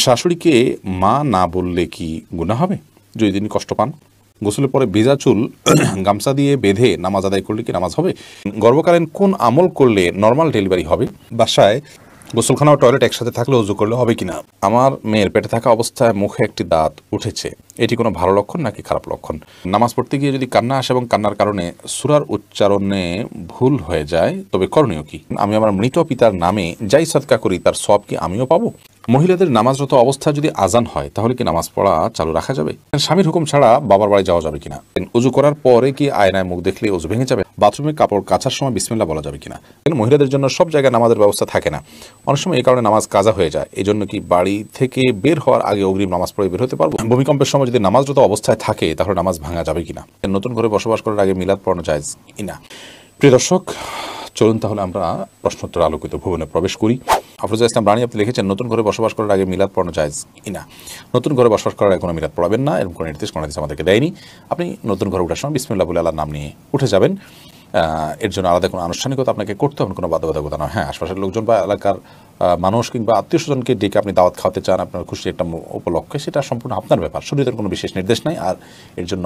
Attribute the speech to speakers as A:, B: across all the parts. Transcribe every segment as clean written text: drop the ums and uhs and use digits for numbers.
A: শাশুড়িকে মা না বললে কি গুনাহ হবে যদি তিনি কষ্ট পান? গোসলের পরে ভেজা চুল গামছা দিয়ে বেঁধে নামাজ আদায় করলে কি নামাজ হবে? গর্ভকালীন কোন আমল করলে নর্মাল ডেলিভারি হবে? বাসায় গোসলখানা ও টয়লেট একসাথে থাকলে ওযু করলে হবে কিনা? আমার মেয়ের পেটে থাকা অবস্থায় মুখে একটি দাঁত উঠেছে, এটি কোনো ভালো লক্ষণ নাকি খারাপ লক্ষণ? নামাজ পড়তে গিয়ে যদি কান্না আসে এবং কান্নার কারণে সূরার উচ্চারণে ভুল হয়ে যায় তবে করণীয় কি? আমি আমার মৃত পিতার নামে যাই সদকা করি তার সওয়াব কি আমিও পাবো? মহিলাদের নামাজরত অবস্থায় যদি আজান হয় তাহলে কি নামাজ পড়া চালু রাখা যাবে? স্বামীর হুকুম ছাড়া বাবার বাড়ি যাওয়া যাবে কিনা? ওযু করার পরে কি আয়নায় মুখ দেখলে ওযু ভেঙে যাবে? বাথরুমে কাপড় কাচার সময় বিসমিল্লাহ বলা যাবে কিনা? মহিলাদের জন্য সব জায়গায় নামাজের ব্যবস্থা থাকে না, অনেক সময় এই কারণে নামাজ কাজা হয়ে যায়, এই জন্য কি বাড়ি থেকে বের হওয়ার আগে অগ্রিম নামাজ পড়ে বের হতে পারবো? ভূমিকম্পের সময় যদি নামাজরত অবস্থায় থাকে তাহলে নামাজ ভাঙা যাবে কিনা? নতুন ঘরে বসবাস করার আগে মিলাদ পড়ানো জায়েজ কিনা? প্রিয় দর্শক, চলুন তাহলে আমরা প্রশ্নোত্তর আলোকিত ভুবনে প্রবেশ করি। আফরোজা ইসলাম রানী আপনি লিখেছেন, নতুন ঘরে বসবাস করার আগে মিলাদ পড়ানো জায়েজ কিনা? নতুন ঘরে বসবাস করার আগে কোনো মিলাদ পড়াবেন না, এরকম কোনো নির্দেশ আমাদেরকে দেয়নি। আপনি নতুন ঘরে ওঠার সময় বিসমিল্লাহ বলে আল্লাহর নাম নিয়ে উঠে যাবেন, এর জন্য আলাদা কোনো আনুষ্ঠানিকতা আপনাকে করতে হবে, কোনো বাধ্যবাধকতা নয়। হ্যাঁ, আশপাশের লোকজন বা এলাকার মানুষ কিংবা আত্মীয় স্বজনকে ডেকে আপনি দাওয়াত খাওয়াতে চান আপনার খুশি একটা উপলক্ষে, সেটা সম্পূর্ণ আপনার ব্যাপার, শরীয়তের কোনো বিশেষ নির্দেশ নাই। আর এর জন্য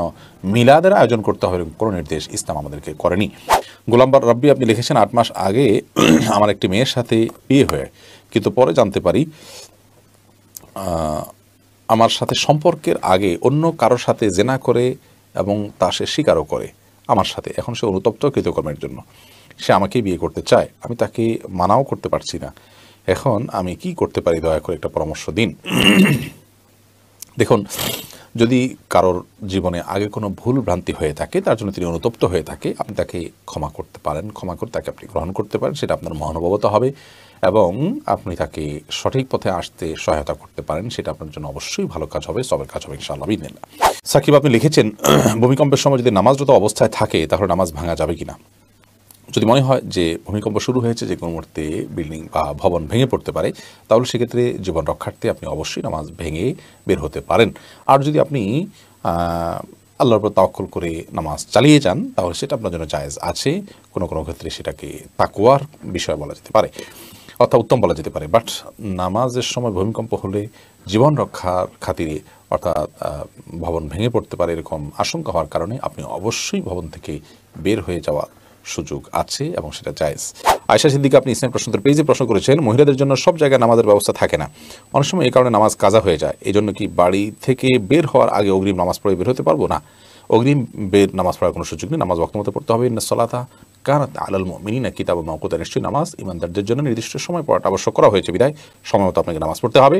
A: মিলাদের আয়োজন করতে হবে কোনো নির্দেশ ইসলাম আমাদেরকে করেনি। গোলামবার রাব্বি আপনি লিখেছেন, 8 মাস আগে আমার একটি মেয়ের সাথে বিয়ে হয়ে কিন্তু পরে জানতে পারি আমার সাথে সম্পর্কের আগে অন্য কারোর সাথে জেনা করে এবং তা সে স্বীকারও করে আমার সাথে। এখন সে অনুতপ্ত কৃতকর্মের জন্য, সে আমাকেই বিয়ে করতে চায়, আমি তাকে মানাও করতে পারছি না। এখন আমি কি করতে পারি, দয়া করে একটা পরামর্শ দিন। দেখুন, যদি কারোর জীবনে আগে কোনো ভুল ভ্রান্তি হয়ে থাকে, তার জন্য তিনি অনুতপ্ত হয়ে থাকে, আপনি তাকে ক্ষমা করতে পারেন, ক্ষমা করে তাকে আপনি গ্রহণ করতে পারেন, সেটা আপনার মহানুভবতা হবে এবং আপনি তাকে সঠিক পথে আসতে সহায়তা করতে পারেন, সেটা আপনার জন্য অবশ্যই ভালো কাজ হবে, সবের কাজ হবে ইনশাআল্লাহ বিদিনিল্লাহ। সাকিব আপনি লিখেছেন, ভূমিকম্পের সময় যদি নামাজরত অবস্থায় থাকে তাহলে নামাজ ভাঙা যাবে কিনা? যদি মনে হয় যে ভূমিকম্প শুরু হয়েছে, যে কোনো মুহূর্তে বিল্ডিং বা ভবন ভেঙে পড়তে পারে, তাহলে সেক্ষেত্রে জীবন রক্ষার্থে আপনি অবশ্যই নামাজ ভেঙে বের হতে পারেন। আর যদি আপনি আল্লাহর উপর তাওয়াক্কুল করে নামাজ চালিয়ে যান তাহলে সেটা আপনার জন্য জায়েজ আছে, কোনো কোনো ক্ষেত্রে সেটাকে তাকওয়ার বিষয় বলা যেতে পারে, অর্থাৎ উত্তম বলা যেতে পারে। বাট নামাজের সময় ভূমিকম্প হলে জীবন রক্ষার খাতিরে, অর্থাৎ ভবন ভেঙে পড়তে পারে এরকম আশঙ্কা হওয়ার কারণে আপনি অবশ্যই ভবন থেকে বের হয়ে যাওয়ার সুযোগ আছে এবং সেটা জায়েজ। আয়েশা সিদ্দিকা আপনি ইসলাম প্রশ্নোত্তর পেজে প্রশ্ন করেছেন, মহিলাদের জন্য সব জায়গায় নামাজের ব্যবস্থা থাকে না, অনেক সময় এই কারণে নামাজ কাজা হয়ে যায়, এই জন্য কি বাড়ি থেকে বের হওয়ার আগে অগ্রিম নামাজ পড়ে বের হতে পারবো? না, অগ্রিম বের নামাজ পড়ার কোনো সুযোগ নেই, নামাজ ওয়াক্ত মতো পড়তে হবে। ইন্নাস সালাতা কানাত আলাল মুমিনিনা কিতাবাম মাওকুতা, নিশ্চয়ই নামাজ ইমানদারদের জন্য নির্দিষ্ট সময় পড়াটা আবশ্যক করা হয়েছে, বিধায় সময় মতো আপনাকে নামাজ পড়তে হবে।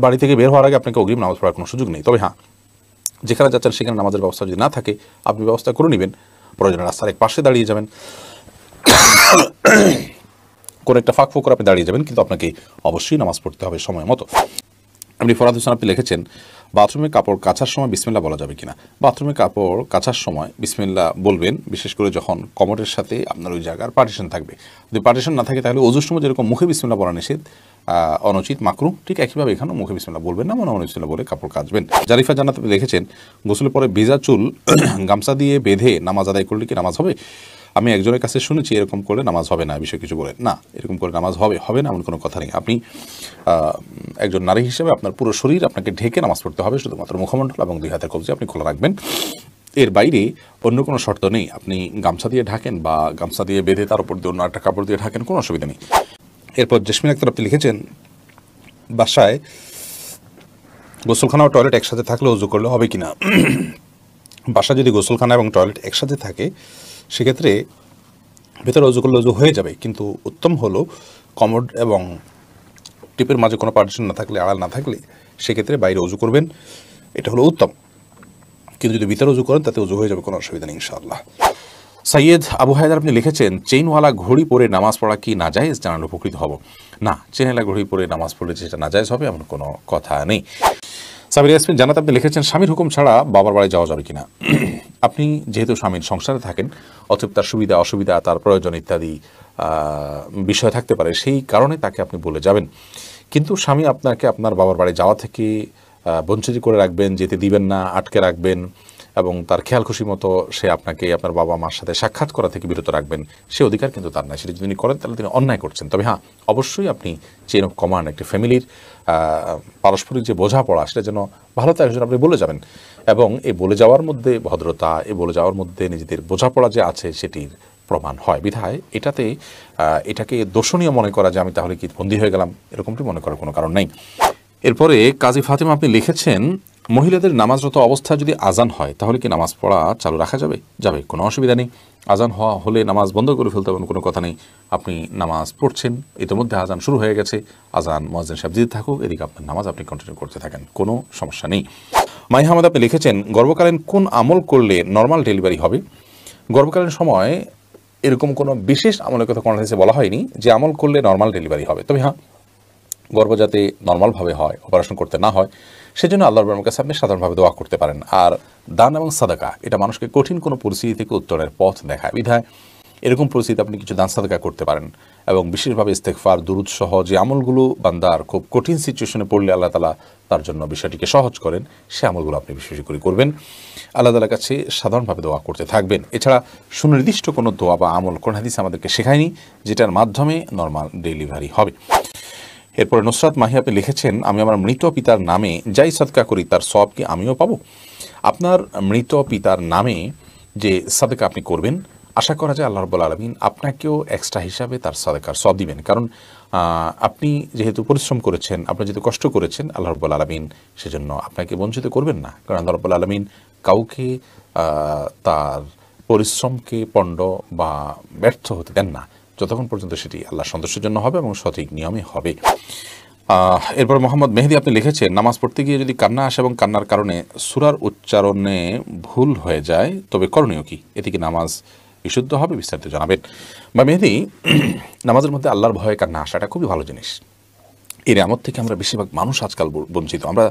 A: বাড়ি থেকে বের হওয়ার আগে আপনাকে অগ্রিম নামাজ পড়ার কোনো সুযোগ নেই। তবে হ্যাঁ, যেখানে যাচ্ছেন সেখানে নামাজের ব্যবস্থা যদি না থাকে আপনি ব্যবস্থা করে নেবেন, প্রয়োজনে রাস্তার এক পাশে দাঁড়িয়ে যাবেন, কোনো একটা ফাঁক ফোকর আপনি দাঁড়িয়ে যাবেন, কিন্তু আপনাকে অবশ্যই নামাজ পড়তে হবে সময় মতো। আপনি ফরাদ হোসেন আপনি লিখেছেন, বাথরুমে কাপড় কাচার সময় বিসমিল্লাহ বলা যাবে কিনা? বাথরুমে কাপড় কাচার সময় বিসমিল্লাহ বলবেন, বিশেষ করে যখন কমোডের সাথে আপনার ওই জায়গার পার্টিশন থাকবে। যদি পার্টিশন না থাকে তাহলে ওযুর সময় যেরকম মুখে বিসমিল্লাহ বলা নিষেধ, অনুচিত, মাকরুহ, ঠিক একইভাবে এখানেও মুখে বিসমিল্লাহ বলবেন না, মনে বিসমিল্লাহ বলে কাপড় কাচবেন। জারিফা জান্নাত আপনি লিখেছেন, গোসলের পরে ভেজা চুল গামছা দিয়ে বেঁধে নামাজ আদায় করলে কি নামাজ হবে? আমি একজনের কাছে শুনেছি এরকম করলে নামাজ হবে না, বিষয় কিছু বলে না, এরকম করে নামাজ হবে না এমন কোনো কথা নেই। আপনি একজন নারী হিসেবে আপনার পুরো শরীর আপনাকে ঢেকে নামাজ পড়তে হবে, শুধুমাত্র মুখমণ্ডল এবং 2 হাতের কবজি আপনি খোলা রাখবেন, এর বাইরে অন্য কোনো শর্ত নেই। আপনি গামছা দিয়ে ঢাকেন বা গামছা দিয়ে বেঁধে তার উপর দিয়ে অন্য একটা কাপড় দিয়ে ঢাকেন, কোনো অসুবিধা নেই। এরপর জেসমিন আক্তার আপনি লিখেছেন, বাসায় গোসলখানা ও টয়লেট একসাথে থাকলে ওযু করলে হবে কিনা? বাসায় যদি গোসলখানা এবং টয়লেট একসাথে থাকে সেক্ষেত্রে ভেতরে ওযু করলে ওযু হয়ে যাবে, কিন্তু উত্তম হলো কমোড এবং টিপের মাঝে কোনো পার্টিশন না থাকলে, আড়াল না থাকলে সেক্ষেত্রে বাইরে ওযু করবেন, এটা হলো উত্তম। কিন্তু যদি ভিতরে ওযু করেন তাতে ওযু হয়ে যাবে, কোনো অসুবিধা নেই ইনশাআল্লাহ। সৈয়দ আবু হায়দার আপনি লিখেছেন, চেইনওয়ালা ঘড়ি পরে নামাজ পড়া কি নাজায়েজ? জানালে উপকৃত হব। না, চেইনওয়ালা ঘড়ি পরে নামাজ পড়লে যেটা নাজায়েজ হবে এমন কোনো কথা নেই। সাবির ইয়াসমিন জান্নাত আপনি লিখেছেন, স্বামীর হুকুম ছাড়া বাবার বাড়ি যাওয়া যাবে কিনা? আপনি যেহেতু স্বামীর সংসারে থাকেন, অতএব তার সুবিধা অসুবিধা, তার প্রয়োজন ইত্যাদি বিষয় থাকতে পারে, সেই কারণে তাকে আপনি বলে যাবেন। কিন্তু স্বামী আপনাকে আপনার বাবার বাড়ি যাওয়া থেকে বঞ্চিত করে রাখবেন, যেতে দিবেন না, আটকে রাখবেন, এবং তার খেয়াল খুশি মতো সে আপনাকে আপনার বাবা মার সাথে সাক্ষাৎ করা থেকে বিরত রাখবেন, সে অধিকার কিন্তু তার নাই। সেটা যদি তিনি করেন তাহলে তিনি অন্যায় করছেন। তবে হ্যাঁ, অবশ্যই আপনি চেইন অফ কমান্ড, একটি ফ্যামিলির পারস্পরিক যে বোঝাপড়া সেটা যেন ভালো থাকে সেটা আপনি বলে যাবেন, এবং এই বলে যাওয়ার মধ্যে ভদ্রতা, এই বলে যাওয়ার মধ্যে নিজেদের বোঝাপড়া যে আছে সেটির প্রমাণ হয়। বিধায় এটাকে দোষণীয় মনে করা যে আমি তাহলে কি বন্দী হয়ে গেলাম, এরকমটি মনে করার কোনো কারণ নেই। এরপরে কাজী ফাতেমা আপনি লিখেছেন, মহিলাদের নামাজরত অবস্থায় যদি আজান হয় তাহলে কি নামাজ পড়া চালু রাখা যাবে, কোনো অসুবিধা নেই। আজান হলে নামাজ বন্ধ করে ফেলতে হবে কোনো কথা নেই। আপনি নামাজ পড়ছেন, ইতিমধ্যে আজান শুরু হয়ে গেছে, আজান মুয়াজ্জিন সাহেব দিতে থাকুক, এদিকে আপনার নামাজ আপনি কন্টিনিউ করতে থাকেন, কোনো সমস্যা নেই। মাই হামাদ আপনি লিখেছেন, গর্ভকালীন কোন আমল করলে নর্মাল ডেলিভারি হবে? গর্ভকালীন সময় এরকম কোনো বিশেষ আমলের কথা কোরআন হাদিসে বলা হয়নি যে আমল করলে নর্মাল ডেলিভারি হবে। তবে হ্যাঁ, গর্ভ যাতে নর্মালভাবে হয়, অপারেশন করতে না হয়, সেজন্য আল্লাহর রহমানের কাছে আপনি সাধারণভাবে দোয়া করতে পারেন। আর দান এবং সাদাকা এটা মানুষকে কঠিন কোনো পরিস্থিতি থেকে উত্তরের পথ দেখায়। বিধায় এরকম পরিস্থিতিতে আপনি কিছু দান সাদাকা করতে পারেন, এবং বিশেষভাবে ইস্তেগফার, দুরূদ সহ যে আমলগুলো বান্দার খুব কঠিন সিচুয়েশনে পড়লে আল্লাহ তাআলা তার জন্য বিষয়টিকে সহজ করেন, সে আমলগুলো আপনি বেশি বেশি করে করবেন, আল্লাহ তাআলার কাছে সাধারণভাবে দোয়া করতে থাকবেন। এছাড়া সুনির্দিষ্ট কোনো দোয়া বা আমল কোরআন হাদিস আমাদেরকে শেখায়নি যেটার মাধ্যমে নর্মাল ডেলিভারি হবে। এরপরে নুসরাত মাহি আপনি লিখেছেন, আমি আমার মৃত পিতার নামে যাই সদকা করি তার সওয়াব কি আমিও পাবো? আপনার মৃত পিতার নামে যে সাদকা আপনি করবেন, আশা করা যায় আল্লাহ রাব্বুল আলামিন আপনাকেও এক্সট্রা হিসাবে তার সাদকার সওয়াব দিবেন। কারণ আপনি যেহেতু পরিশ্রম করেছেন, আপনি যেহেতু কষ্ট করেছেন, আল্লাহ রাব্বুল আলামিন সেজন্য আপনাকে বঞ্চিত করবেন না। কারণ আল্লাহ রাব্বুল আলামিন কাউকে তার পরিশ্রমকে পণ্ড বা ব্যর্থ হতে দেন না, যতক্ষণ পর্যন্ত সেটি আল্লাহ সন্তুষ্টির জন্য হবে এবং সঠিক নিয়মে হবে। এরপর মোহাম্মদ মেহেদি আপনি লিখেছেন, নামাজ পড়তে গিয়ে যদি কান্না আসে এবং কান্নার কারণে সূরার উচ্চারণে ভুল হয়ে যায় তবে করণীয় কি? এতে কি নামাজ বিশুদ্ধ হবে? বিস্তারিত জানাবেন। বা মেহেদি, নামাজের মধ্যে আল্লাহর ভয়ে কান্না আসাটা খুবই ভালো জিনিস। এই নিয়ামত থেকে আমরা বেশিরভাগ মানুষ আজকাল বঞ্চিত। আমরা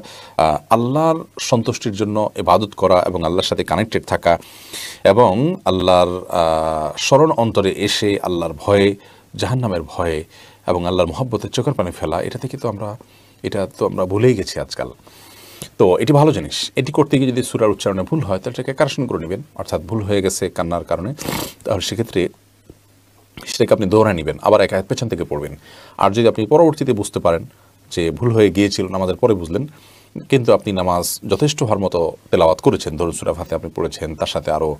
A: আল্লাহর সন্তুষ্টির জন্য ইবাদত করা এবং আল্লাহর সাথে কানেক্টেড থাকা এবং আল্লাহর স্মরণ অন্তরে এসে আল্লাহর ভয়ে, জাহান্নামের ভয়ে এবং আল্লাহর মহব্বতের চোখের পানি ফেলা, এটা তো আমরা ভুলেই গেছি আজকাল। তো এটি ভালো জিনিস। এটি করতে গিয়ে যদি সূরার উচ্চারণে ভুল হয় তাহলে এটাকে কারেকশন করে নেবেন, অর্থাৎ ভুল হয়ে গেছে কান্নার কারণে, তাহলে সেক্ষেত্রে সেটাকে আপনি দৌড়ায় নেবেন, আবার এক আয়াত পেছন থেকে পড়বেন। আর যদি আপনি পরবর্তীতে বুঝতে পারেন যে ভুল হয়ে গিয়েছিল, নামাজের পরে বুঝলেন, কিন্তু আপনি নামাজ যথেষ্ট হওয়ার মতো তেলাওয়াত করেছেন, ধরুন সূরা ফাতিহা আপনি পড়েছেন, তার সাথে আরও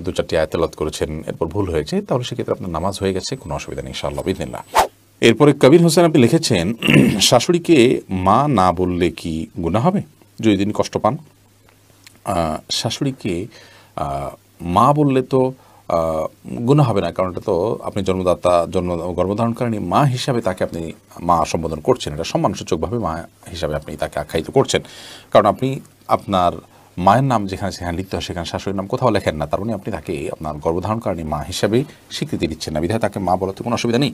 A: 2-4টি আয়াত তেলাওয়াত করেছেন, এরপর ভুল হয়েছে, তাহলে সেক্ষেত্রে আপনার নামাজ হয়ে গেছে, কোনো অসুবিধা নেই ইনশাআল্লাহ বিইذনিল্লাহ। এরপরে কবির হোসেন আপনি লিখেছেন, শাশুড়িকে মা না বললে কি গুনাহ হবে যদি তিনি কষ্ট পান? শাশুড়িকে মা বললে তো গুনাহ হবে না, কারণ এটা তো আপনি গর্ভধারণকারিণী মা হিসাবে তাকে আপনি মা সম্বোধন করছেন, এটা সম্মানসূচকভাবে মা হিসাবে আপনি তাকে আখ্যায়িত করছেন। কারণ আপনি আপনার মায়ের নাম যেখানে সেখানে লিখতে হয়, সেখানে শাশুড়ির নাম কোথাও লেখেন না, তার মানে আপনি তাকে আপনার গর্ভধারণকারিণী মা হিসাবে স্বীকৃতি দিচ্ছেন না, বিধায় তাকে মা বলাতে কোনো অসুবিধা নেই।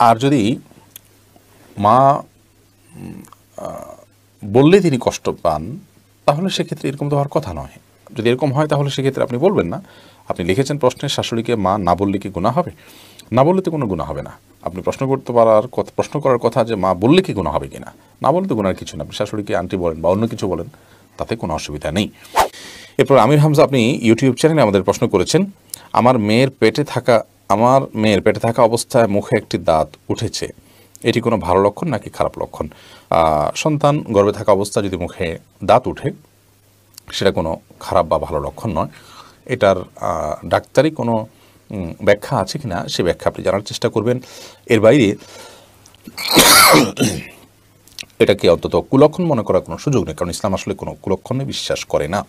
A: আর যদি মা বললে তিনি কষ্ট পান, তাহলে সেক্ষেত্রে এরকম তো হওয়ার কথা নয়। যদি এরকম হয় তাহলে সেক্ষেত্রে আপনি বলবেন না। আপনি লিখেছেন প্রশ্নে, শাশুড়িকে মা না বললে কি গুনাহ হবে? না বললে তো কোনো গুনাহ হবে না। আপনি প্রশ্ন করার কথা যে মা বললে কি গুনাহ হবে কিনা, না বললে তো গুনার কিছু না। আপনি শাশুড়িকে আন্টি বলেন বা অন্য কিছু বলেন, তাতে কোনো অসুবিধা নেই। এরপর আমির হামজা আপনি ইউটিউব চ্যানেলে আমাদের প্রশ্ন করেছেন, আমার মেয়ের পেটে থাকা অবস্থায় মুখে একটি দাঁত উঠেছে, এটি কোনো ভালো লক্ষণ নাকি খারাপ লক্ষণ? সন্তান গর্ভে থাকা অবস্থায় যদি মুখে দাঁত উঠে, সেটা কোনো খারাপ বা ভালো লক্ষণ নয়। এটার ডাক্তারি কোনো ব্যাখ্যা আছে কিনা সে ব্যাখ্যা আপনি জানার চেষ্টা করবেন। এর বাইরে এটাকে অন্তত কুলক্ষণ মনে করার কোনো সুযোগ নেই, কারণ ইসলাম আসলে কোনো কুলক্ষণে বিশ্বাস করে না।